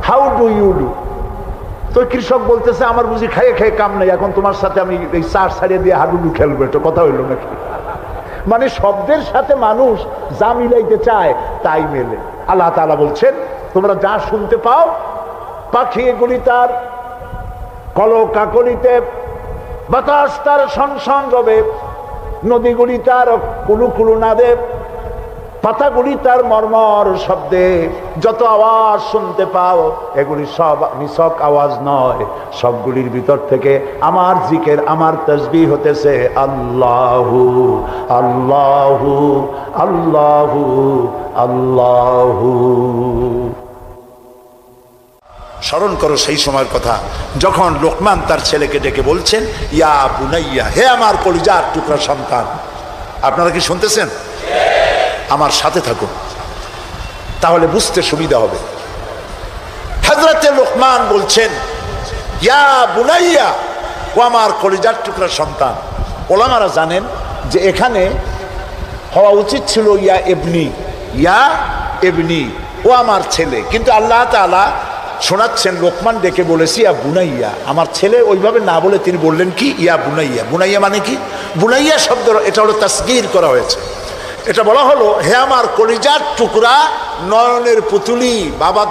হাউ ডু ইউ ডু? তো কৃষক বলতেছে আমার বুঝি খাইয়ে খেয়ে কাম নাই, এখন তোমার সাথে আমি এই চাষ ছাড়িয়ে দিয়ে হাডুডু খেলবো, এটা কথা হইলো নাকি? মানে শব্দের সাথে মানুষ যা মিলাইতে চায় তাই মেলে। আল্লাহ তাআলা বলছেন তোমরা যা শুনতে পাও, পাখি এগুলি তার কলকাকলিতে, বাতাস তার শনশন রবে, নদীগুলি তার কুলু কুলু নাদে, পাতাগুলি তার মর্মর শব্দে। যত আওয়াজ শুনতে পাও এগুলি সব নিছক আওয়াজ নয়, সবগুলির ভিতর থেকে আমার জিকির আমার তাসবিহ হতেছে আল্লাহু আল্লাহু আল্লাহু আল্লাহু। স্মরণ করো সেই সময়ের কথা যখন লোকমান তার ছেলেকে ডেকে বলছেন ইয়া বুনাইয়া, হে আমার কলিজার টুকরা সন্তান। আপনারা কি শুনতেছেন? আমার সাথে থাকুন, তাহলে বুঝতে সুবিধা হবে। হযরতে লোকমান বলছেন ইয়া বুনাইয়া, ও আমার কলিজার টুকরা সন্তান। ওলামারা জানেন যে এখানে হওয়া উচিত ছিল ইয়া ইবনি, ইয়া ইবনি, ও আমার ছেলে, কিন্তু আল্লাহ তাআলা শোনাচ্ছেন লোকমান ডেকে বলেছি ইয়া বুনাইয়া, আমার ছেলে। ওইভাবে না বলে তিনি বললেন কি ইয়া বুনাইয়া। বুনাইয়া মানে কি? বুনাইয়া শব্দ এটা হলো তাসগীর করা হয়েছে। এটা বলা হলো হে আমার কলিজার টুকরা, নয়নের পুতুলি, বাবা